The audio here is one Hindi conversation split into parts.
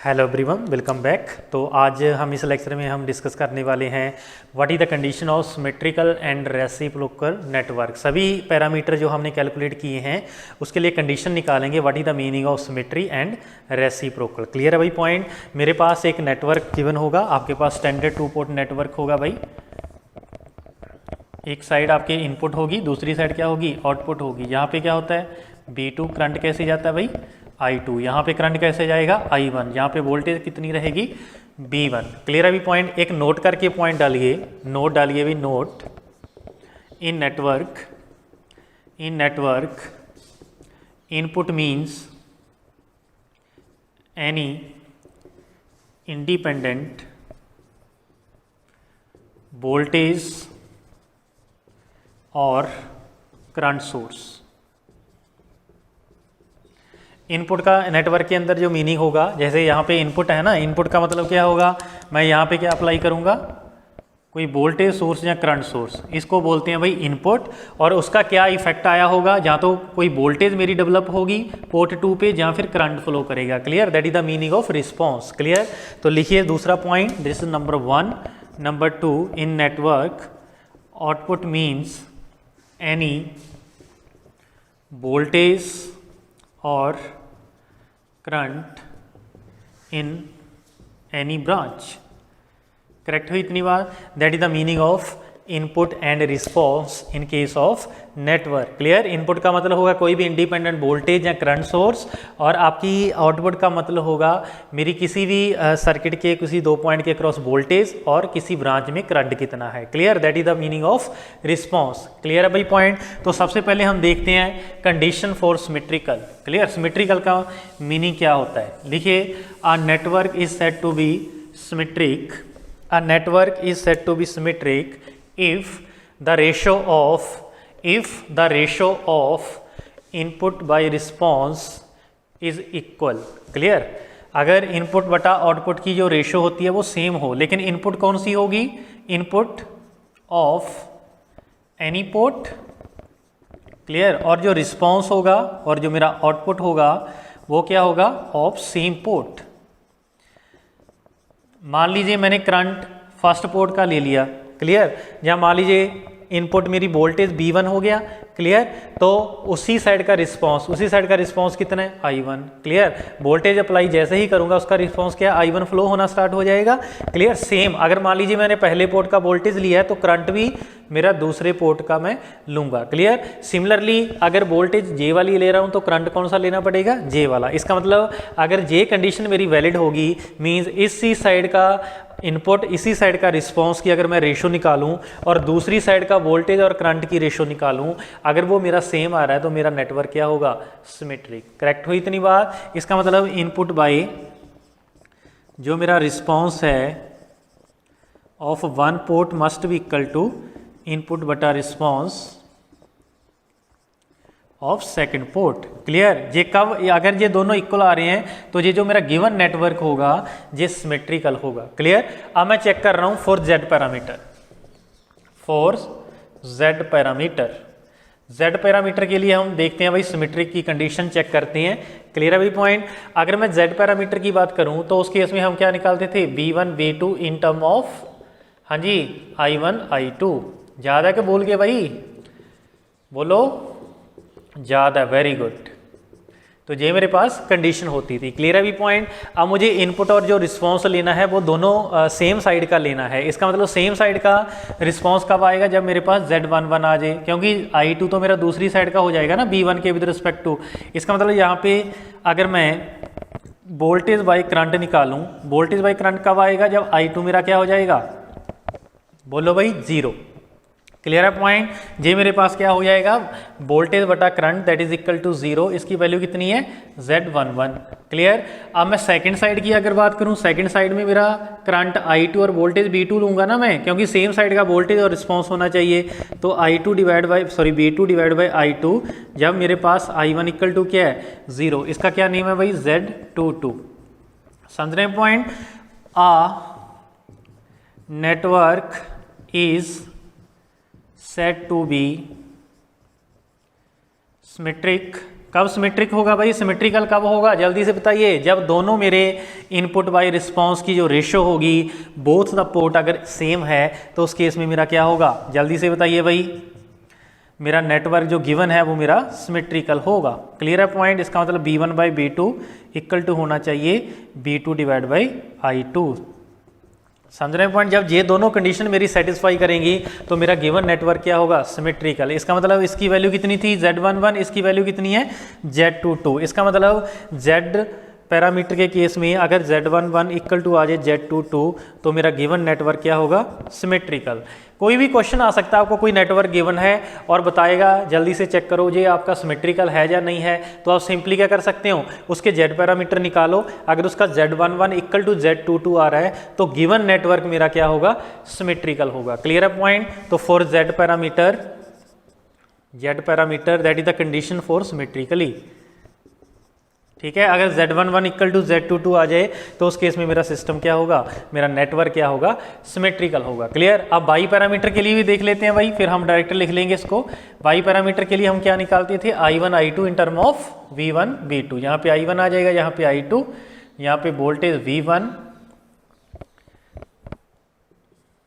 Hello everyone, welcome back. तो आज हम इस लेक्चर में हम डिस्कस करने वाले हैं what is the condition of symmetrical and reciprocal network. सभी पैरामीटर जो हमने कैलकुलेट किए हैं उसके लिए कंडीशन निकालेंगे। What is the meaning of symmetry and reciprocal. Clear है भाई पॉइंट। मेरे पास एक नेटवर्क गिवन होगा, आपके पास स्टैंडर्ड 2 पोर्ट नेटवर्क होगा भाई। एक साइड आपके इनपुट होगी, दूसरी साइड क्या होगी, आउटपुट होगी। यहाँ पे क्या होता है, B2 करंट कैसे जाता है भाई, I2। यहाँ पे करंट कैसे जाएगा, I1। यहाँ पे वोल्टेज कितनी रहेगी, B1। क्लियर है भी पॉइंट। एक नोट करके पॉइंट डालिए, नोट डालिए भी, note in network input means any independent voltage और करंट सोर्स। इनपुट का नेटवर्क के अंदर जो मीनिंग होगा, जैसे यहाँ पे इनपुट है ना, इनपुट का मतलब क्या होगा, मैं यहाँ पे क्या अप्लाई करूँगा, कोई वोल्टेज सोर्स या करंट सोर्स, इसको बोलते हैं भाई इनपुट। और उसका क्या इफेक्ट आया होगा, जहाँ तो कोई वोल्टेज मेरी डेवलप होगी पोर्ट 2 पे, जहाँ फिर करंट फ्लो करेगा। Clear, that is the meaning of response. Clear. तो लिखिए दूसरा point, this is number 1। Number 2, in network output means any voltage और current in any branch. Correct हुई इतनी बार। That is the meaning of input and response in case of network. Clear. Input का मतलब होगा कोई भी इंडिपेंडेंट वोल्टेज या करंट सोर्स, और आपकी आउटपुट का मतलब होगा मेरी किसी भी सर्किट के किसी 2 पॉइंट के क्रॉस वोल्टेज और किसी ब्रांच में करंट कितना है। Clear, that is the meaning of response. Clear है भाई पॉइंट। तो सबसे पहले हम देखते हैं condition for symmetrical. Clear, symmetrical का मीनिंग क्या होता है, लिखिए a network is said to be symmetric. A network is said to be symmetric if the ratio of input by response is equal। Clear. अगर इनपुट बटा आउटपुट की जो रेशियो होती है वो सेम हो, लेकिन इनपुट कौन सी होगी, input of any port. Clear. और जो रिस्पॉन्स होगा और जो मेरा आउटपुट होगा वो क्या होगा, ऑफ सेम पोर्ट। मान लीजिए मैंने करंट फर्स्ट पोर्ट का ले लिया। क्लियर। जहाँ मान लीजिए इनपुट मेरी वोल्टेज B1 हो गया। क्लियर। तो उसी साइड का रिस्पांस कितना है, I1। क्लियर। वोल्टेज अप्लाई जैसे ही करूंगा उसका रिस्पांस क्या, I1 फ्लो होना स्टार्ट हो जाएगा। क्लियर। सेम अगर मान लीजिए मैंने पहले पोर्ट का वोल्टेज लिया है तो करंट भी मेरा दूसरे पोर्ट का मैं लूंगा। क्लियर। सिमिलरली अगर वोल्टेज J वाली ले रहा हूं तो करंट कौन सा लेना पड़ेगा, J वाला। इसका मतलब अगर J कंडीशन मेरी वैलिड होगी, मीन्स इसी साइड का इनपुट इसी साइड का रिस्पांस की अगर मैं रेशो निकालूं और दूसरी साइड का वोल्टेज और करंट की रेशो निकालूं, अगर वो मेरा सेम आ रहा है तो मेरा नेटवर्क क्या होगा, सिमेट्रिक। करेक्ट हुई इतनी बात। इसका मतलब इनपुट बाय जो मेरा रिस्पांस है of one port must be equal to input बटा response of second port. Clear. ये कब, अगर ये दोनों इक्वल आ रहे हैं तो ये जो मेरा गिवन नेटवर्क होगा ये सिमेट्रिकल होगा। क्लियर। अब मैं चेक कर रहा हूं for Z parameter. For Z parameter के लिए हम देखते हैं भाई सिमेट्रिक की कंडीशन चेक करते हैं। क्लियर है भाई पॉइंट। अगर मैं Z पैरामीटर की बात करूं तो उस केस में हम क्या निकालते थे, V1 V2 in term of, हाँ जी, I1 I2। याद है कि भूल गए भाई, बोलो ज़्यादा, वेरी गुड। तो ये मेरे पास कंडीशन होती थी। क्लियर है भी पॉइंट। अब मुझे इनपुट और जो रिस्पांस लेना है वो दोनों सेम साइड का लेना है। इसका मतलब सेम साइड का रिस्पांस कब आएगा, जब मेरे पास Z11 आ जाए, क्योंकि I2 तो मेरा दूसरी साइड का हो जाएगा ना B1 के विद रिस्पेक्ट टू। इसका मतलब यहाँ पे अगर मैं वोल्टेज बाई करंट निकालूं, वोल्टेज बाई करंट कब आएगा, जब I2 मेरा क्या हो जाएगा, बोलो भाई 0। क्लियर है पॉइंट। जे मेरे पास क्या हो जाएगा, वोल्टेज बटा current that is equal to 0। इसकी वैल्यू कितनी है, Z11। क्लियर। अब मैं सेकंड साइड की अगर बात करूं, सेकंड साइड में मेरा करंट I2 और वोल्टेज B2 लूंगा ना मैं, क्योंकि सेम साइड का वोल्टेज और रिस्पांस होना चाहिए। तो B2 डिवाइड बाई I2, जब मेरे पास I1 इक्वल टू क्या है, 0। इसका क्या नेम है भाई, Z22। समझ रहे हैं point. Network is said to be symmetric कब सिमेट्रिक होगा भाई? सिमेट्रिकल कब होगा जल्दी से बताइए, जब दोनों मेरे इनपुट बाय रिस्पॉन्स की जो रेशो होगी बोथ द पोर्ट अगर सेम है तो उस केस में मेरा क्या होगा, जल्दी से बताइए भाई। मेरा नेटवर्क जो गिवन है वो मेरा सिमेट्रिकल होगा। क्लियर है पॉइंट? इसका मतलब B1 by B2 equal to होना चाहिए B2 डिवाइड बाई I2। समझ रहे हैं पॉइंट? जब ये दोनों कंडीशन मेरी सेटिस्फाई करेंगी तो मेरा गिवन नेटवर्क क्या होगा, सिमेट्रिकल। इसका मतलब इसकी वैल्यू कितनी थी Z11, इसकी वैल्यू कितनी है Z22। इसका मतलब Z पैरामीटर के केस में अगर Z11 इक्वल टू आ जाए Z22 तो मेरा गिवन नेटवर्क क्या होगा, सिमेट्रिकल। कोई भी क्वेश्चन आ सकता है, आपको कोई नेटवर्क गिवन है और बताएगा जल्दी से चेक करो ये आपका सिमेट्रिकल है या नहीं है, तो आप सिंपली क्या कर सकते हो, उसके Z पैरामीटर निकालो। अगर उसका Z11 इक्वल टू Z22 आ रहा है तो गिवन नेटवर्क मेरा क्या होगा, सिमेट्रिकल होगा। क्लियर है पॉइंट? तो for Z parameter that is the condition for symmetrically. ठीक है, अगर Z11 इक्वल टू Z22 आ जाए तो उस केस में मेरा सिस्टम क्या होगा, मेरा नेटवर्क क्या होगा, सिमेट्रिकल होगा। क्लियर? अब वाई पैरामीटर के लिए भी देख लेते हैं भाई, फिर हम डायरेक्ट लिख लेंगे इसको। वाई पैरामीटर के लिए हम क्या निकालते थे, I1 I2 in term of V1 V2। यहाँ पे I1 आ जाएगा, यहाँ पे I2, यहाँ पे voltage V1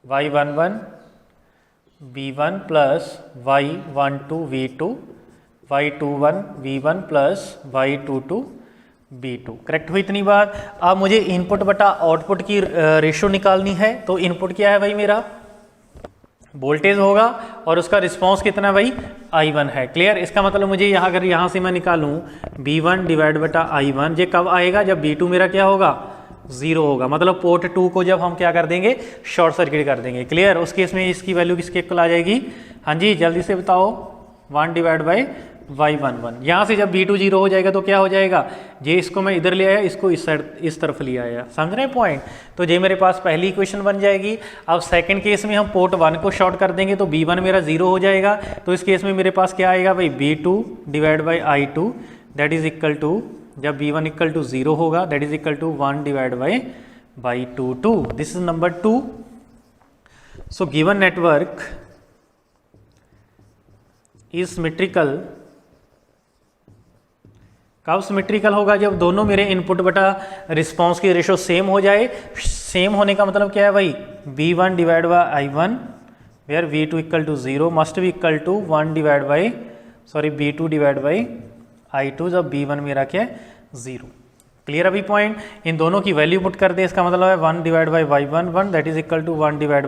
Y11 V1 plus Y12 V2 Y21 V1 plus Y22 B2। Correct हुई इतनी बात? अब मुझे इनपुट बटा आउटपुट की रेशो निकालनी है। तो इनपुट क्या है भाई, मेरा वोल्टेज होगा और उसका रिस्पांस कितना है भाई, I1 है। क्लियर? इसका मतलब मुझे यहाँ अगर यहाँ से मैं निकालूँ B1 डिवाइड बटा I1, ये कब आएगा, जब B2 मेरा क्या होगा, 0 होगा। मतलब पोर्ट 2 को जब हम क्या कर देंगे, शॉर्ट सर्किट कर देंगे। क्लियर? उस केस में इसकी वैल्यू किसके इक्वल आ जाएगी, हाँ जी जल्दी से बताओ, 1 डिवाइड बाई Y11। यहाँ से जब B2 0 हो जाएगा तो क्या हो जाएगा, ये इसको मैं इधर ले आया, इसको इस साइड इस तरफ ले आया। समझ रहे हैं पॉइंट? तो ये मेरे पास पहली इक्वेशन बन जाएगी। अब सेकंड केस में हम पोर्ट 1 को शॉर्ट कर देंगे तो B1 मेरा 0 हो जाएगा। तो इस केस में मेरे पास क्या आएगा भाई, B2 divide by I2 that is equal to, जब B1 इक्वल टू 0 होगा that is equal to 1 divide by 2। This is number 2। So given network is symmetrical. कब सिमेट्रिकल होगा, जब दोनों मेरे इनपुट बटा रिस्पांस की रेशो सेम हो जाए। सेम होने का मतलब क्या है भाई, B1 divide by I1 where V2 equal to 0 must be equal to 1 divide by B2 divide by I2, जब B1 मेरा क्या है, 0। क्लियर अभी पॉइंट? इन दोनों की वैल्यू पुट कर दे, इसका मतलब है 1 divide by Y11 that is equal to 1 divide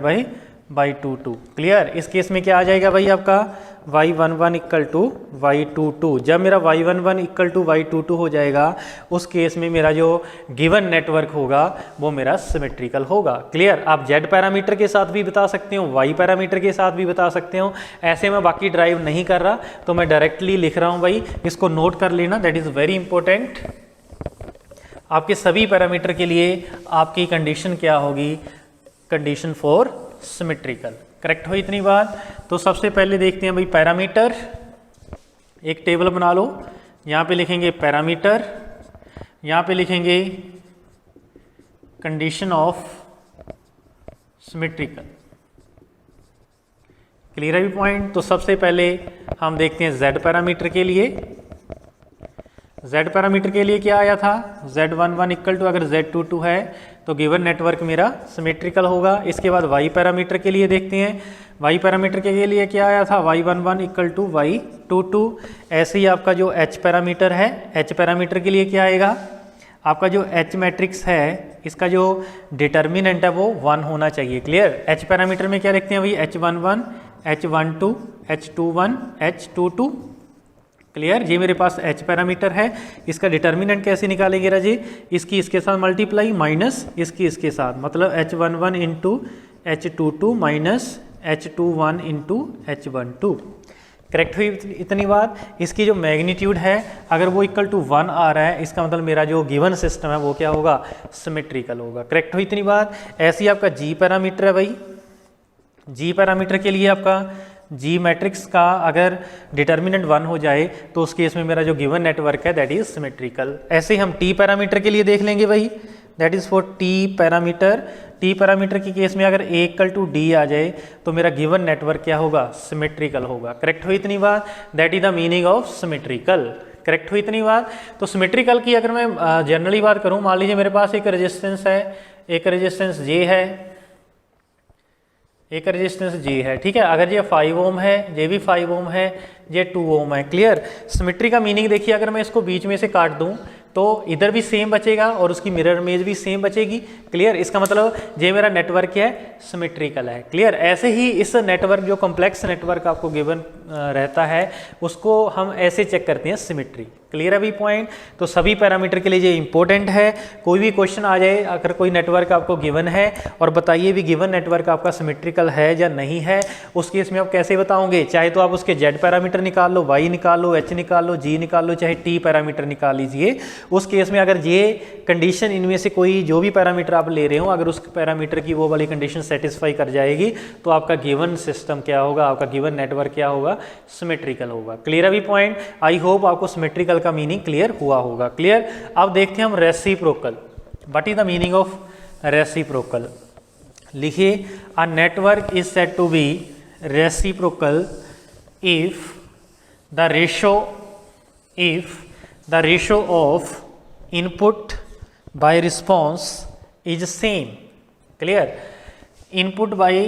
by 2। Clear? इस केस में क्या आ जाएगा भाई आपका Y11 इक्वल टू Y22। जब मेरा Y11 इक्वल टू Y22 हो जाएगा उस केस में मेरा जो गिवन नेटवर्क होगा वो मेरा सिमेट्रिकल होगा। क्लियर? आप Z पैरामीटर के साथ भी बता सकते हो, Y पैरामीटर के साथ भी बता सकते हो। ऐसे मैं बाकी ड्राइव नहीं कर रहा तो मैं डायरेक्टली लिख रहा हूँ भाई, इसको नोट कर लेना, दैट इज़ वेरी इंपॉर्टेंट। आपके सभी पैरामीटर के लिए आपकी कंडीशन क्या होगी, कंडीशन फॉर सिमेट्रिकल। करेक्ट हो इतनी बात? तो सबसे पहले देखते हैं भाई पैरामीटर। एक टेबल बना लो, यहाँ पे लिखेंगे पैरामीटर, यहाँ पे लिखेंगे कंडीशन ऑफ सिमेट्रिकल। क्लियर है भी पॉइंट? तो सबसे पहले हम देखते हैं Z पैरामीटर के लिए। Z पैरामीटर के लिए क्या आया था, Z11 इक्वल टू, अगर Z22 है तो गिवन नेटवर्क मेरा सिमेट्रिकल होगा। इसके बाद Y पैरामीटर के लिए देखते हैं। Y पैरामीटर के लिए क्या आया था, Y11 इक्वल टू Y22। ऐसे ही आपका जो H पैरामीटर है, H पैरामीटर के लिए क्या आएगा, आपका जो H मैट्रिक्स है इसका जो डिटर्मिनेंट है वो 1 होना चाहिए। क्लियर? H पैरामीटर में क्या लिखते हैं भाई, H11 H12 H21 H22। Clear? ये मेरे पास H पैरामीटर है, इसका डिटर्मिनेंट कैसे निकालेंगे राजी, इसकी इसके साथ मल्टीप्लाई माइनस इसकी इसके साथ, मतलब H11 into H22 minus H21 into H12। Correct हुई इतनी बात? इसकी जो मैग्नीट्यूड है अगर वो इक्वल टू 1 आ रहा है, इसका मतलब मेरा जो गिवन सिस्टम है वो क्या होगा, सिमेट्रिकल होगा। करेक्ट हुई इतनी बात? ऐसे ही आपका G पैरामीटर है भाई। G पैरामीटर के लिए आपका G मैट्रिक्स का अगर डिटर्मिनेंट 1 हो जाए तो उस केस में मेरा जो गिवन नेटवर्क है दैट इज सिमेट्रिकल। ऐसे ही हम T पैरामीटर के लिए देख लेंगे भाई, that is for T parameter. T parameter के केस में अगर A इक्वल टू D आ जाए तो मेरा गिवन नेटवर्क क्या होगा, सिमेट्रिकल होगा। करेक्ट हुई इतनी बात? That is the meaning of symmetrical. Correct हुई इतनी बात। तो सिमेट्रिकल की अगर मैं जनरली बात करूं, मान लीजिए मेरे पास एक रेजिस्टेंस है, एक रेजिस्टेंस जे है, एक रेजिस्टेंस जे है, ठीक है। अगर ये 5 ओम है, ये भी 5 ओम है, ये 2 ओम है, क्लियर। सिमेट्री का मीनिंग देखिए, अगर मैं इसको बीच में से काट दूं तो इधर भी सेम बचेगा और उसकी मिरर इमेज भी सेम बचेगी, क्लियर। इसका मतलब ये मेरा नेटवर्क क्या है, सिमेट्रिकल है, क्लियर। ऐसे ही इस नेटवर्क जो कॉम्प्लेक्स नेटवर्क आपको गिवन रहता है उसको हम ऐसे चेक करते हैं, सिमेट्री, क्लियर अभी पॉइंट। तो सभी पैरामीटर के लिए ये इंपॉर्टेंट है। कोई भी क्वेश्चन आ जाए, अगर कोई नेटवर्क आपको गिवन है और बताइए भी गिवन नेटवर्क आपका सिमेट्रिकल है या नहीं है, उस केस में आप कैसे बताओगे, चाहे तो आप उसके जेड पैरामीटर निकाल लो, वाई निकाल लो, एच निकाल लो, जी निकाल लो, चाहे टी पैरामीटर निकाल लीजिए। उस केस में अगर ये कंडीशन, इनमें से कोई जो भी पैरामीटर आप ले रहे हो, अगर उस पैरामीटर की वो वाली कंडीशन सेटिस्फाई कर जाएगी तो आपका गिवन सिस्टम क्या होगा, आपका गिवन नेटवर्क क्या होगा, सिमेट्रिकल होगा, क्लियर अभी पॉइंट। आई होप आपको सिमेट्रिकल का मीनिंग क्लियर हुआ होगा, क्लियर। अब देखते हैं हम reciprocal. What is the meaning of reciprocal? लिखिए, a network is said to be reciprocal if the ratio of input by response is same, clear. Input by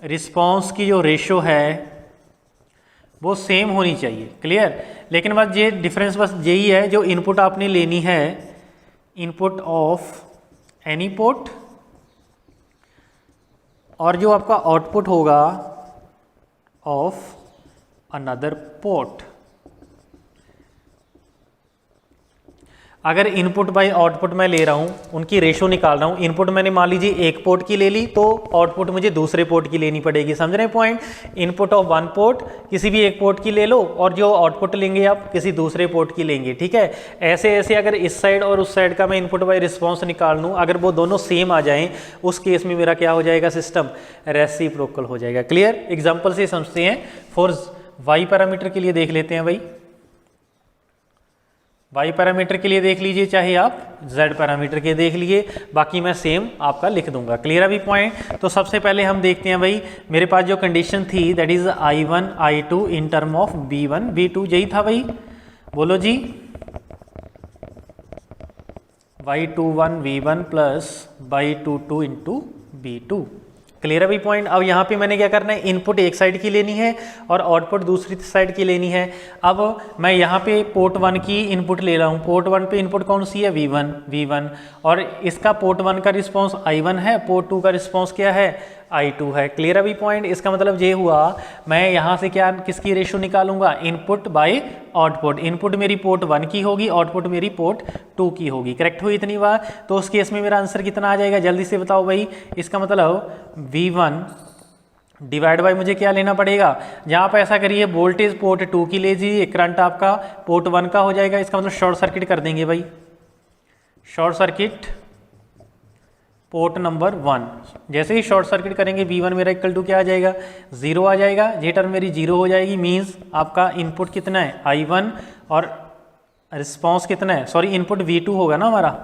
response की जो रेशो है वो सेम होनी चाहिए, क्लियर। लेकिन बस ये डिफरेंस बस यही है, जो इनपुट आपने लेनी है, इनपुट ऑफ एनी पोर्ट, और जो आपका आउटपुट होगा ऑफ अनदर पोर्ट। अगर इनपुट बाय आउटपुट मैं ले रहा हूँ, उनकी रेशो निकाल रहा हूँ, इनपुट मैंने मान लीजिए एक पोर्ट की ले ली तो आउटपुट मुझे दूसरे पोर्ट की लेनी पड़ेगी, समझ रहे हैं point. Input of one port किसी भी एक पोर्ट की ले लो और जो आउटपुट लेंगे आप किसी दूसरे पोर्ट की लेंगे, ठीक है। ऐसे ऐसे अगर इस साइड और उस साइड का मैं इनपुट बाय रिस्पॉन्स निकाल लूँ, अगर वो दोनों सेम आ जाएँ, उस केस में मेरा क्या हो जाएगा, सिस्टम रेसिप्रोकल हो जाएगा, क्लियर। एग्जाम्पल से समझते हैं। फॉर वाई पैरामीटर के लिए देख लेते हैं भाई, वाई पैरामीटर के लिए देख लीजिए, चाहे आप जेड पैरामीटर के देख लीजिए, बाकी मैं सेम आपका लिख दूंगा, क्लियर अभी पॉइंट। तो सबसे पहले हम देखते हैं भाई, मेरे पास जो कंडीशन थी that is I1 I2 in term of V1 V2, यही था भाई, बोलो जी। Y21 V1 plus Y22 into V2, clear अभी पॉइंट। अब यहाँ पे मैंने क्या करना है, इनपुट एक साइड की लेनी है और आउटपुट दूसरी साइड की लेनी है। अब मैं यहाँ पे पोर्ट 1 की इनपुट ले रहा हूँ, पोर्ट 1 पे इनपुट कौन सी है, V1, और इसका पोर्ट 1 का रिस्पॉन्स I1 है, पोर्ट 2 का रिस्पॉन्स क्या है, I2 है, क्लियर अभी पॉइंट। इसका मतलब ये हुआ, मैं यहाँ से क्या किसकी रेशो निकालूंगा, इनपुट बाय आउटपुट। इनपुट मेरी पोर्ट 1 की होगी, आउटपुट मेरी पोर्ट 2 की होगी, करेक्ट हुई इतनी बात। तो उस केस में मेरा आंसर कितना आ जाएगा, जल्दी से बताओ भाई। इसका मतलब V1 डिवाइड बाय मुझे क्या लेना पड़ेगा, जहाँ पर ऐसा करिए वोल्टेज पोर्ट 2 की ले लीजिए, करंट आपका पोर्ट 1 का हो जाएगा। इसका मतलब शॉर्ट सर्किट कर देंगे भाई, शॉर्ट सर्किट पोर्ट नंबर 1। जैसे ही शॉर्ट सर्किट करेंगे V1 मेरा इक्वल टू क्या आ जाएगा, 0 आ जाएगा। ये टर्म मेरी 0 हो जाएगी, मींस आपका इनपुट कितना है, I1, और रिस्पॉन्स कितना है, सॉरी इनपुट V2 होगा ना हमारा,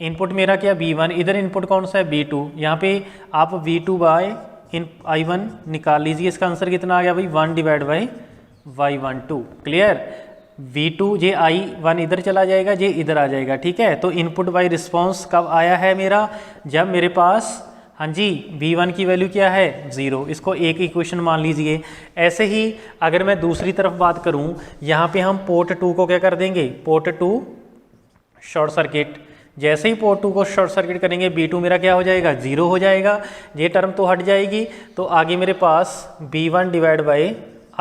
इनपुट मेरा क्या V1, इधर इनपुट कौन सा है V2। यहाँ पे आप V2 बाय I1 निकाल लीजिए, इसका आंसर कितना आ गया भाई, 1 divide by Y12, clear. V2 ये I1 इधर चला जाएगा, ये इधर आ जाएगा, ठीक है। तो इनपुट बाय रिस्पॉन्स कब आया है मेरा, जब मेरे पास, हाँ जी, V1 की वैल्यू क्या है, 0। इसको एक इक्वेशन मान लीजिए। ऐसे ही अगर मैं दूसरी तरफ बात करूं, यहाँ पे हम पोर्ट 2 को क्या कर देंगे, पोर्ट 2 शॉर्ट सर्किट। जैसे ही पोर्ट 2 को शॉर्ट सर्किट करेंगे, V2 मेरा क्या हो जाएगा, 0 हो जाएगा, ये टर्म तो हट जाएगी। तो आगे मेरे पास V1 divide by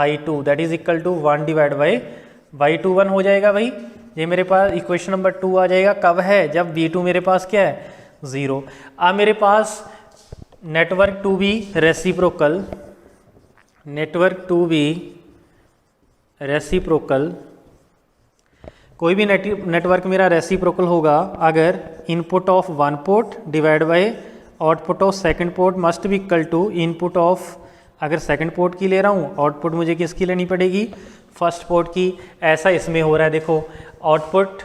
I2 that is equal to 1 divide by Y21 हो जाएगा भाई। ये मेरे पास इक्वेशन नंबर 2 आ जाएगा, कब है, जब V2 मेरे पास क्या है, 0। अब मेरे पास network to be reciprocal, network to be reciprocal, कोई भी नेटवर्क मेरा रेसिप्रोकल होगा अगर input of one port divide by output of second port must be equal to input of, अगर सेकंड पोर्ट की ले रहा हूँ, आउटपुट मुझे किसकी लेनी पड़ेगी, फर्स्ट पोर्ट की। ऐसा इसमें हो रहा है, देखो आउटपुट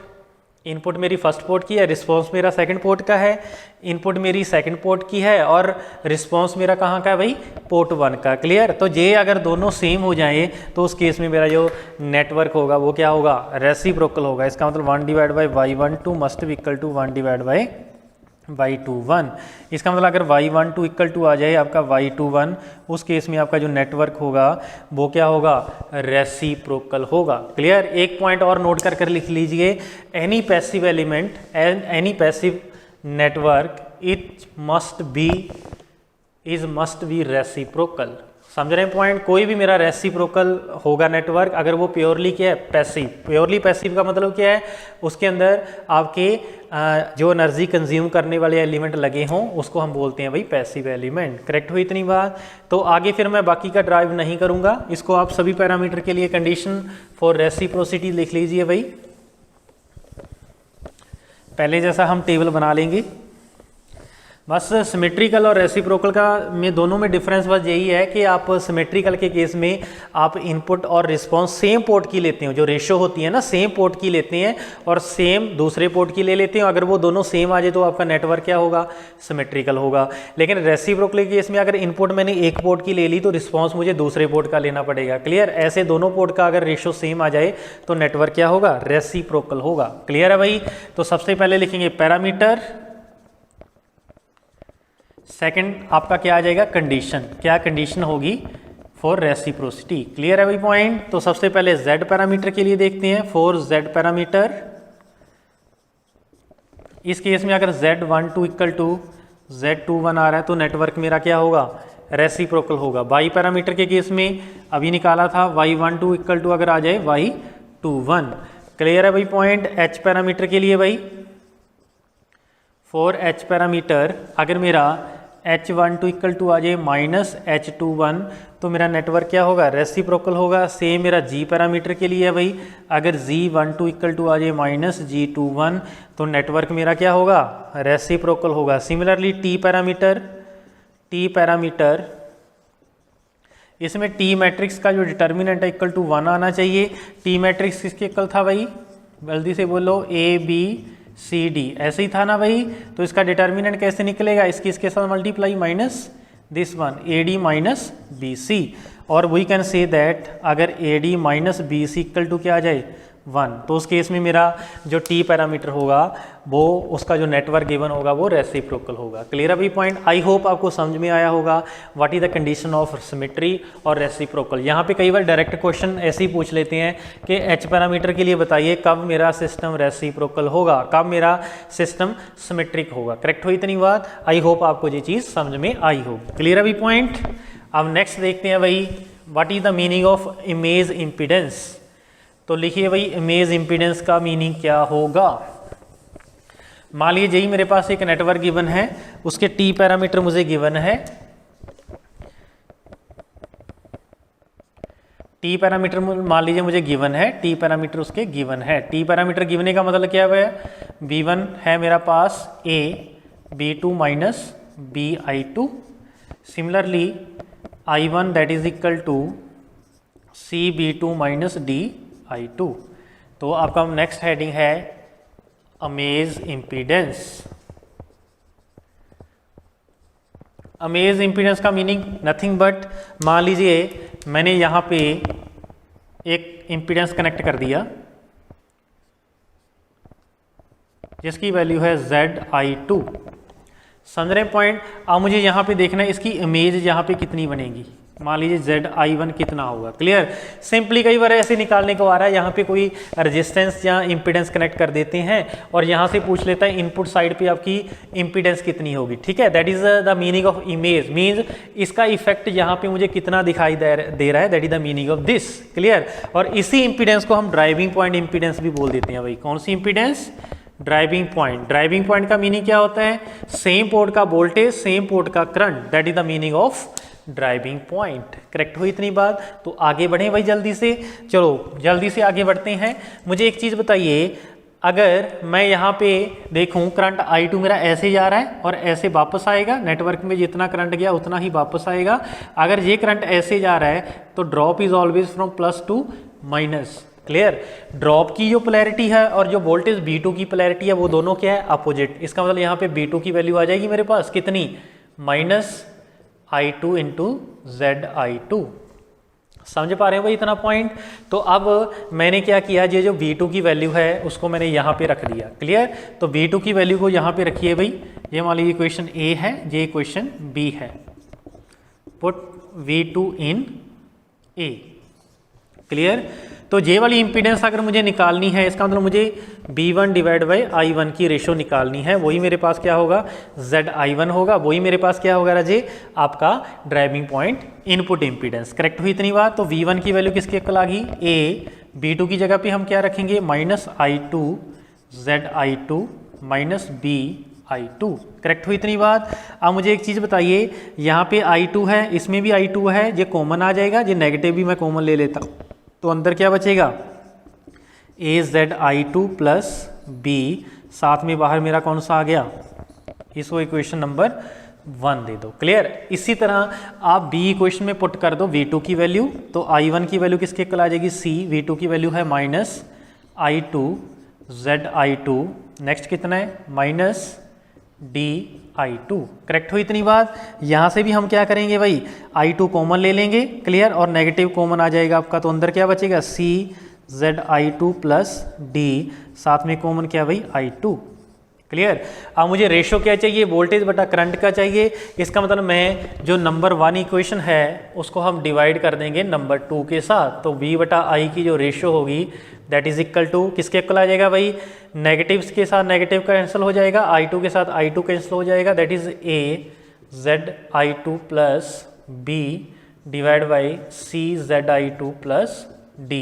इनपुट मेरी फर्स्ट पोर्ट की है, रिस्पॉन्स मेरा सेकंड पोर्ट का है, इनपुट मेरी सेकंड पोर्ट की है और रिस्पॉन्स मेरा कहाँ का है भाई, पोर्ट 1 का। क्लियर। तो ये अगर दोनों सेम हो जाएं तो उस केस में मेरा जो नेटवर्क होगा वो क्या होगा, रेसिप्रोकल होगा। इसका मतलब 1/y12 must be equal to 1/y21। इसका मतलब अगर y12 इक्वल टू आ जाए आपका y21, उस केस में आपका जो नेटवर्क होगा वो क्या होगा, रेसिप्रोकल होगा। क्लियर। एक पॉइंट और नोट कर लिख लीजिए, any passive element and any passive network it must be reciprocal. समझ रहे हैं पॉइंट। कोई भी मेरा रेसिप्रोकल होगा नेटवर्क अगर वो प्योरली क्या है, पैसिव। प्योरली पैसिव का मतलब क्या है, उसके अंदर आपके जो एनर्जी कंज्यूम करने वाले एलिमेंट लगे हों उसको हम बोलते हैं भाई पैसिव एलिमेंट। करेक्ट हुई इतनी बात। तो आगे फिर मैं बाकी का ड्राइव नहीं करूंगा, इसको आप सभी पैरामीटर के लिए कंडीशन फॉर रेसिप्रोसिटी लिख लीजिए भाई। पहले जैसा हम टेबल बना लेंगे। बस सिमेट्रिकल और रेसिप्रोकल का में दोनों में डिफरेंस बस यही है कि आप सिमेट्रिकल के केस में आप इनपुट और रिस्पांस सेम पोर्ट की लेते हो, जो रेशो होती है ना सेम पोर्ट की लेते हैं और सेम दूसरे पोर्ट की ले लेते हैं। अगर वो दोनों सेम आ जाए तो आपका नेटवर्क क्या होगा, सिमेट्रिकल होगा। लेकिन रेसिप्रोकल के केस में अगर इनपुट मैंने एक पोर्ट की ले ली तो रिस्पॉन्स मुझे दूसरे पोर्ट का लेना पड़ेगा। क्लियर। ऐसे दोनों पोर्ट का अगर रेशो सेम आ जाए तो नेटवर्क क्या होगा, रेसिप्रोकल होगा। क्लियर है भाई। तो सबसे पहले लिखेंगे पैरामीटर, सेकंड आपका क्या आ जाएगा, कंडीशन। क्या कंडीशन होगी फॉर रेसिप्रोसिटी। क्लियर है भाई पॉइंट। तो सबसे पहले z पैरामीटर के लिए देखते हैं। फॉर z पैरामीटर, इस केस में अगर z12 इक्वल टू z21 आ रहा है तो नेटवर्क मेरा क्या होगा, रेसिप्रोकल होगा। y पैरामीटर के केस में अभी निकाला था y12 इक्वल टू अगर आ जाए y21। क्लियर है भाई पॉइंट। h पैरामीटर के लिए भाई, फॉर h पैरामीटर अगर मेरा h12 इक्वल टू आ जाए माइनस h21 तो मेरा नेटवर्क क्या होगा, रेसिप्रोकल होगा। सेम मेरा g पैरामीटर के लिए है भाई, अगर g12 इक्वल टू आ जाए माइनस g21 तो नेटवर्क मेरा क्या होगा, रेसिप्रोकल होगा। सिमिलरली t पैरामीटर इसमें t मैट्रिक्स का जो डिटर्मिनेंट है इक्वल टू 1 आना चाहिए। t मैट्रिक्स किसके इक्वल था भाई, जल्दी से बोलो, ABCD ऐसे ही था ना भाई। तो इसका डिटर्मिनेंट कैसे निकलेगा, इसके साथ multiply minus this one AD minus BC। और वी कैन से दैट अगर AD minus BC equal to क्या आ जाए 1 तो उस केस में मेरा जो t पैरामीटर होगा वो उसका जो नेटवर्क गिवन होगा वो रेसिप्रोकल होगा। क्लियर है भाई पॉइंट। आई होप आपको समझ में आया होगा what is the condition of symmetry और रेसिप्रोकल। यहाँ पे कई बार डायरेक्ट क्वेश्चन ऐसे ही पूछ लेते हैं कि h पैरामीटर के लिए बताइए कब मेरा सिस्टम रेसिप्रोकल होगा, कब मेरा सिस्टम सिमेट्रिक होगा। करेक्ट हुई इतनी बात। आई होप आपको ये चीज़ समझ में आई होगी। क्लियर है भाई पॉइंट। अब नेक्स्ट देखते हैं भाई what is the meaning of image impedance. तो लिखिए भाई इमेज इम्पीडेंस का मीनिंग क्या होगा। मान लीजिए यही मेरे पास एक नेटवर्क गिवन है, उसके टी पैरामीटर मुझे गिवन है। टी पैरामीटर मान लीजिए मुझे गिवन है, टी पैरामीटर उसके गिवन है। टी पैरामीटर गिवने का मतलब क्या है, B1 है मेरा पास A, B2 minus BI2। Similarly I1 that is equal to CB2 minus DI2। तो आपका नेक्स्ट हेडिंग है इमेज इम्पीडेंस। इमेज इम्पीडेंस का मीनिंग नथिंग बट, मान लीजिए मैंने यहाँ पे एक इम्पीडेंस कनेक्ट कर दिया जिसकी वैल्यू है ZI2। समझ रहे पॉइंट। अब मुझे यहाँ पे देखना है इसकी इमेज यहाँ पे कितनी बनेगी। मान लीजिए ZI1 कितना होगा। क्लियर। सिंपली कई बार ऐसे निकालने को आ रहा है, यहाँ पे कोई रेजिस्टेंस या इम्पीडेंस कनेक्ट कर देते हैं और यहाँ से पूछ लेता है इनपुट साइड पे आपकी इम्पीडेंस कितनी होगी। ठीक है, that is the meaning of image. Means इसका इफेक्ट यहाँ पे मुझे कितना दिखाई दे रहा है, that is the meaning of this. Clear. और इसी इम्पीडेंस को हम ड्राइविंग पॉइंट इम्पीडेंस भी बोल देते हैं भाई। कौन सी impedance, driving point. Driving point का मीनिंग क्या होता है, सेम पोर्ट का वोल्टेज सेम पोर्ट का current, that is the meaning of driving point. Correct हुई इतनी बात। तो आगे बढ़े भाई जल्दी से, चलो जल्दी से आगे बढ़ते हैं। मुझे एक चीज बताइए, अगर मैं यहाँ पे देखूं करंट I2 मेरा ऐसे जा रहा है और ऐसे वापस आएगा, नेटवर्क में जितना करंट गया उतना ही वापस आएगा। अगर ये करंट ऐसे जा रहा है तो drop is always from plus two minus, clear. Drop की जो पोलैरिटी है और जो वोल्टेज V2 की पोलैरिटी है वो दोनों क्या है, अपोजिट। इसका मतलब यहाँ पे V2 की वैल्यू आ जाएगी मेरे पास कितनी, -I2 इंटू ZI2। समझ पा रहे हैं भाई इतना पॉइंट। तो अब मैंने क्या किया, ये जो V2 की वैल्यू है उसको मैंने यहाँ पे रख दिया, क्लियर। तो V2 की वैल्यू को यहाँ पे रखिए भाई, ये मान लीजिए इक्वेशन A है, ये इक्वेशन B है। Put V2 in A, clear. तो ये वाली इंपीडेंस अगर मुझे निकालनी है, इसका मतलब मुझे B1 डिवाइड बाई I1 की रेशो निकालनी है। वही मेरे पास क्या होगा, ZI1 होगा। वही मेरे पास क्या होगा राजे, आपका driving point input impedance. Correct हुई इतनी बात। तो V1 की वैल्यू किसके इक्वल आ गई, A। B2 की जगह पे हम क्या रखेंगे, -I2 ZI2 -BI2। करेक्ट हुई इतनी बात। अब मुझे एक चीज़ बताइए, यहाँ पे I2 है, इसमें भी I2 है, ये कॉमन आ जाएगा, ये नेगेटिव भी मैं कॉमन ले लेता हूँ, तो अंदर क्या बचेगा, AZI2 प्लस B, साथ में बाहर मेरा कौन सा आ गया, इसको इक्वेशन नंबर 1 दे दो, क्लियर। इसी तरह आप B इक्वेशन में पुट कर दो V2 की वैल्यू, तो I1 की वैल्यू किसके इक्वल आ जाएगी, C। V2 की वैल्यू है -I2 ZI2, नेक्स्ट कितना है, -DI2। करेक्ट हुई इतनी बात। यहाँ से भी हम क्या करेंगे भाई, I2 कॉमन ले लेंगे, क्लियर, और नेगेटिव कॉमन आ जाएगा आपका, तो अंदर क्या बचेगा, CZI2 प्लस D, साथ में कॉमन क्या भाई, I2, क्लियर। अब मुझे रेशो क्या चाहिए, वोल्टेज बटा करंट का चाहिए। इसका मतलब मैं जो नंबर 1 इक्वेशन है उसको हम डिवाइड कर देंगे नंबर 2 के साथ, तो V बटा I की जो रेशो होगी दैट इज इक्वल टू किसके इक्वल आ जाएगा भाई, नेगेटिव्स के साथ नेगेटिव कैंसिल हो जाएगा, I2 के साथ I2 कैंसिल हो जाएगा, that is AZI2 plus B divide by CZI2 plus D।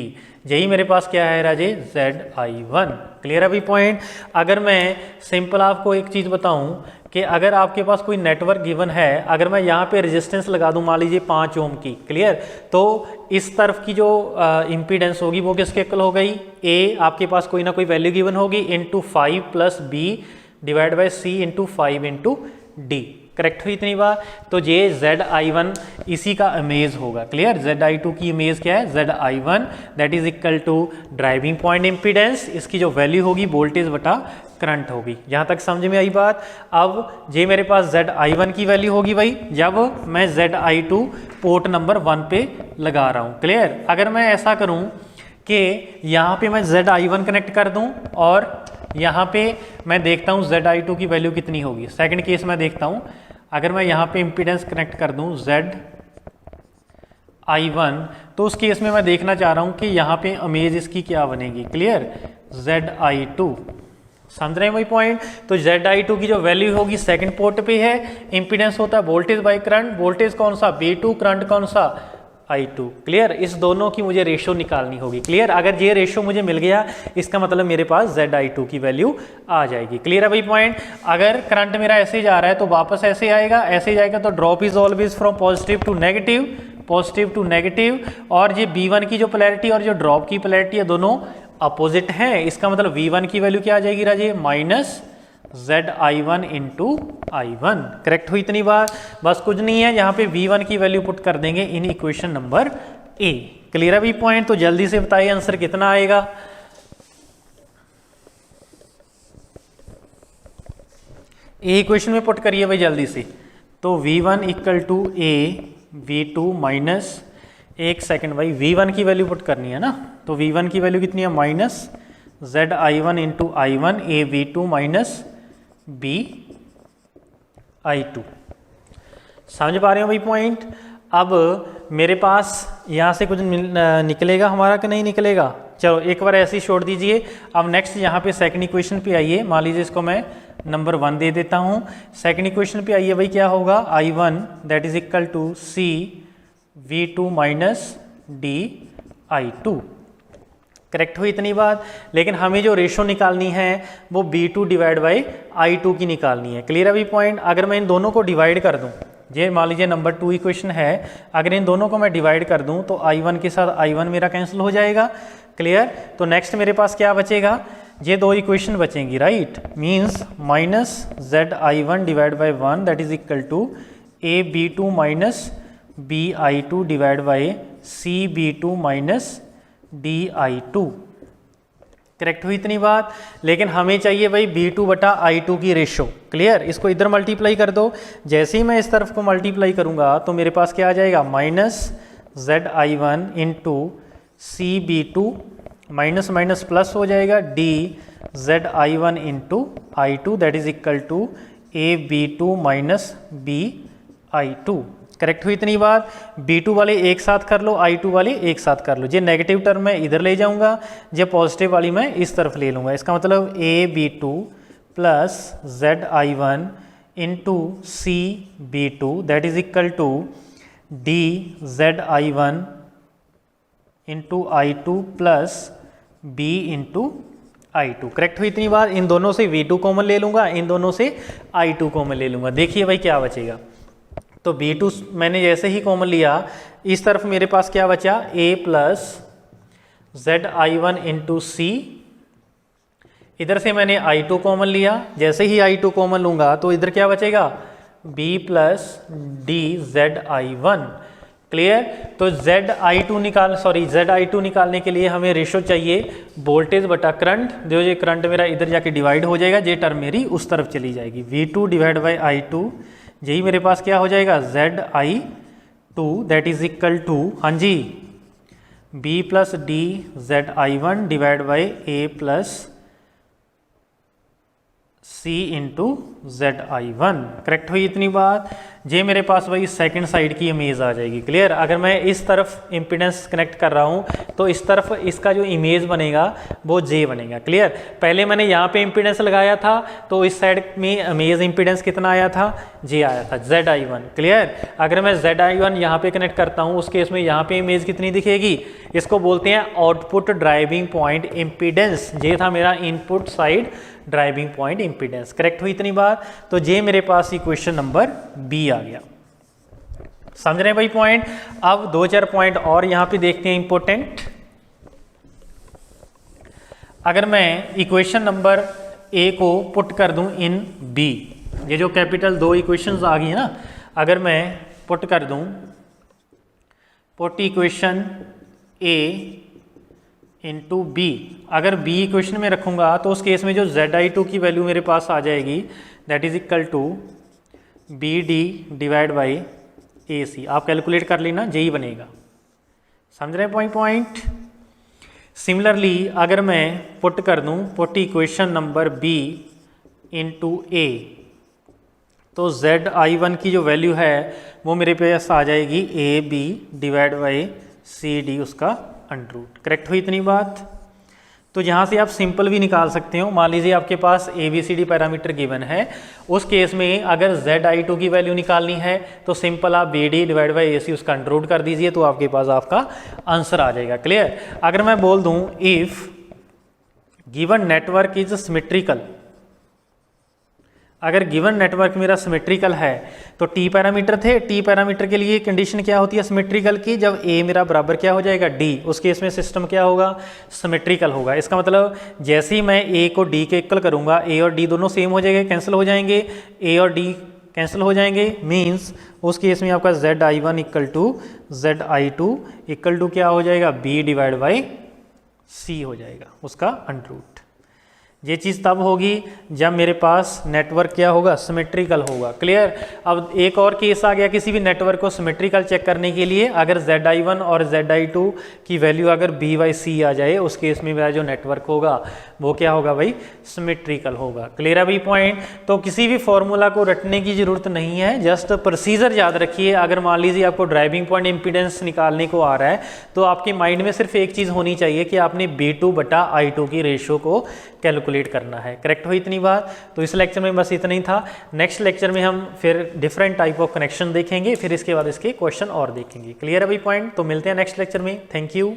यही मेरे पास क्या है राजे, ZI1। क्लियर अभी पॉइंट। अगर मैं सिंपल आपको एक चीज़ बताऊं कि अगर आपके पास कोई नेटवर्क गिवन है, अगर मैं यहाँ पे रेजिस्टेंस लगा दूं मान लीजिए 5 ओम की, क्लियर, तो इस तरफ की जो इम्पीडेंस होगी वो किसके इक्वल हो गई, A आपके पास कोई ना कोई वैल्यू गिवन होगी into 5 plus B divide by C into 5 into D। Correct हुई इतनी बार। तो ये ZI1 इसी का इमेज होगा, क्लियर। ZI2 की इमेज क्या है, ZI1 that is equal to driving point impedance, इसकी जो वैल्यू होगी वोल्टेज बटा करंट होगी। यहाँ तक समझ में आई बात। अब ये मेरे पास ZI1 की वैल्यू होगी भाई जब मैं ZI2 पोर्ट नंबर 1 पे लगा रहा हूँ, क्लियर। अगर मैं ऐसा करूँ कि यहाँ पे मैं ZI1 कनेक्ट कर दूँ और यहाँ पे मैं देखता हूँ ZI2 की वैल्यू कितनी होगी। सेकंड केस में देखता हूँ, अगर मैं यहाँ पे इम्पीडेंस कनेक्ट कर दूँ ZI1, तो उस केस में मैं देखना चाह रहा हूँ कि यहाँ पे इमेज इसकी क्या बनेगी, क्लियर, ZI2। समझ रहे हैं वही पॉइंट। तो ZI2 की जो वैल्यू होगी सेकंड पोर्ट पे है, इम्पीडेंस होता है वोल्टेज बाई करंट, वोल्टेज कौन सा V2, करंट कौन सा I2, क्लियर। इस दोनों की मुझे रेशो निकालनी होगी, क्लियर। अगर ये रेशो मुझे मिल गया इसका मतलब मेरे पास ZI2 की वैल्यू आ जाएगी, क्लियर है भाई पॉइंट। अगर करंट मेरा ऐसे जा रहा है तो वापस ऐसे आएगा, ऐसे जाएगा तो drop is always from positive to negative, positive to negative. और ये V1 की जो पोलैरिटी और जो ड्रॉप की पोलैरिटी है दोनों अपोजिट हैं, इसका मतलब V1 की वैल्यू क्या आ जाएगी राजे, -ZI1 इंटू I1। करेक्ट हुई इतनी बार। बस कुछ नहीं है, यहाँ पे V1 की वैल्यू पुट कर देंगे in equation number A, clear है भी पॉइंट। तो जल्दी से बताइए आंसर कितना आएगा। A इक्वेशन में पुट करिए भाई जल्दी से। तो V1 equal to A V2 minus, एक सेकेंड भाई, V1 की वैल्यू पुट करनी है ना, तो V1 की वैल्यू कितनी है, -ZI1 into I1 AV2 minus BI2। समझ पा रहे हो भाई पॉइंट। अब मेरे पास यहाँ से कुछ निकलेगा हमारा कि नहीं निकलेगा, चलो एक बार ऐसे ही छोड़ दीजिए। अब नेक्स्ट यहाँ पे सेकंड इक्वेशन पे आइए, मान लीजिए इसको मैं नंबर 1 दे देता हूँ। सेकंड इक्वेशन पे आइए भाई, क्या होगा, I1 that is equal to CV2 minus DI2। Correct हुई इतनी बात। लेकिन हमें जो रेशो निकालनी है वो B2 डिवाइड बाई I2 की निकालनी है, क्लियर अभी पॉइंट। अगर मैं इन दोनों को डिवाइड कर दूं, ये मान लीजिए नंबर 2 इक्वेशन है, अगर इन दोनों को मैं डिवाइड कर दूं तो I1 के साथ I1 मेरा कैंसिल हो जाएगा, क्लियर। तो नेक्स्ट मेरे पास क्या बचेगा, ये 2 इक्वेशन बचेंगी, right, means -ZI1 divide by 1 that is equal to AB2 minus BI2 divide by CB2 minus di2। Correct हुई इतनी बात। लेकिन हमें चाहिए भाई b2 बटा i2 की रेशो। क्लियर, इसको इधर मल्टीप्लाई कर दो। जैसे ही मैं इस तरफ को मल्टीप्लाई करूंगा तो मेरे पास क्या आ जाएगा, minus zi1 into cb2 minus minus plus हो जाएगा dzi1 into i2 that is equal to ab2 minus bi2। Correct हुई इतनी बात। b2 वाले एक साथ कर लो, i2 वाले एक साथ कर लो। ये नेगेटिव टर्म मैं इधर ले जाऊंगा, ये पॉजिटिव वाली मैं इस तरफ ले लूंगा। इसका मतलब ab2 plus zi1 into cb2 that is equal to dzi1 into i2 plus b into i2। Correct हुई इतनी बात। इन दोनों से v2 कॉमन ले लूंगा, इन दोनों से i2 कॉमन ले लूंगा। देखिए भाई क्या बचेगा, तो b2 मैंने जैसे ही कॉमन लिया, इस तरफ मेरे पास क्या बचा, a प्लस zi1 इंटू सी। इधर से मैंने i2 कॉमन लिया, जैसे ही i2 कॉमन लूंगा तो इधर क्या बचेगा, b प्लस dzi1। क्लियर। तो zi2 निकालने के लिए हमें रेशो चाहिए वोल्टेज बटा करंट। जो ये करंट मेरा इधर जाके डिवाइड हो जाएगा, ये टर्म मेरी उस तरफ चली जाएगी, v2 डिवाइड बाई i2। यही मेरे पास क्या हो जाएगा, zi2 that is equal to, हाँ जी, b plus dzi1 divide by a plus c into zi1। Correct हुई इतनी बात। ये मेरे पास वही सेकंड साइड की इमेज आ जाएगी। क्लियर। अगर मैं इस तरफ इम्पीडेंस कनेक्ट कर रहा हूँ तो इस तरफ इसका जो इमेज बनेगा वो j बनेगा। क्लियर। पहले मैंने यहाँ पे इम्पीडेंस लगाया था तो इस साइड में इमेज इम्पीडेंस कितना आया था, j आया था, zi1। क्लियर। अगर मैं zi1 यहाँ पे कनेक्ट करता हूँ उस केस में यहाँ पे इमेज कितनी दिखेगी, इसको बोलते हैं आउटपुट ड्राइविंग पॉइंट इम्पीडेंस। ये था मेरा input side driving point impedance. Correct हुई इतनी बात। तो ये मेरे पास इक्वेशन नंबर बी आ गया। समझ रहे हैं भाई पॉइंट। अब 2-4 पॉइंट और यहां पे देखते हैं इंपॉर्टेंट। अगर मैं इक्वेशन नंबर ए को पुट कर दूं इन बी, ये जो कैपिटल 2 इक्वेशंस आ गई है ना, अगर मैं पुट कर दूं, पुट इक्वेशन ए इंटू बी, अगर बी इक्वेशन में रखूंगा तो उस केस में जो zi2 की वैल्यू मेरे पास आ जाएगी that is equal to B D divide by A C. आप कैलकुलेट कर लेना, यही बनेगा। समझ रहे हैं पॉइंट। सिमिलरली अगर मैं पुट कर दूं, put equation number B into A, तो zi1 की जो वैल्यू है वो मेरे पास आ जाएगी A B divide by C D उसका अंडर रूट। करेक्ट हुई इतनी बात। तो यहाँ से आप सिंपल भी निकाल सकते हो। मान लीजिए आपके पास ABCD पैरामीटर गिवन है, उस केस में अगर zi2 की वैल्यू निकालनी है तो सिंपल आप BD डिवाइड बाई AC उसका अंडर रूट कर दीजिए, तो आपके पास आपका आंसर आ जाएगा। क्लियर। अगर मैं बोल दूं if given network is symmetrical, अगर गिवन नेटवर्क मेरा सिमेट्रिकल है तो टी पैरामीटर थे, टी पैरामीटर के लिए कंडीशन क्या होती है सिमेट्रिकल की, जब ए मेरा बराबर क्या हो जाएगा डी, उस केस में सिस्टम क्या होगा, सिमेट्रिकल होगा। इसका मतलब जैसे ही मैं ए को डी के इक्वल करूंगा, ए और डी दोनों सेम हो जाएंगे, कैंसिल हो जाएंगे, ए और डी कैंसिल हो जाएंगे, मीन्स उस केस में आपका zi1 equal to zi2 equal to क्या हो जाएगा, बी डिवाइड बाई सी हो जाएगा उसका अंडर रूट। ये चीज़ तब होगी जब मेरे पास नेटवर्क क्या होगा, सिमेट्रिकल होगा। क्लियर। अब एक और केस आ गया किसी भी नेटवर्क को सिमेट्रिकल चेक करने के लिए, अगर zi1 और zi2 की वैल्यू अगर b बाई सी आ जाए, उस केस में मेरा जो नेटवर्क होगा वो क्या होगा भाई, सिमेट्रिकल होगा। क्लियर है भाई पॉइंट। तो किसी भी फॉर्मूला को रटने की जरूरत नहीं है, जस्ट प्रोसीजर याद रखिए। अगर मान लीजिए आपको ड्राइविंग पॉइंट इंपीडेंस निकालने को आ रहा है तो आपके माइंड में सिर्फ एक चीज़ होनी चाहिए कि आपने b2 बटा i2 की रेशो को कैलकुलेट करना है। करेक्ट हुई इतनी बात। तो इस लेक्चर में बस इतना ही था। नेक्स्ट लेक्चर में हम फिर डिफरेंट टाइप ऑफ कनेक्शन देखेंगे, फिर इसके बाद इसके क्वेश्चन और देखेंगे। क्लियर है भाई पॉइंट। तो मिलते हैं नेक्स्ट लेक्चर में। Thank you.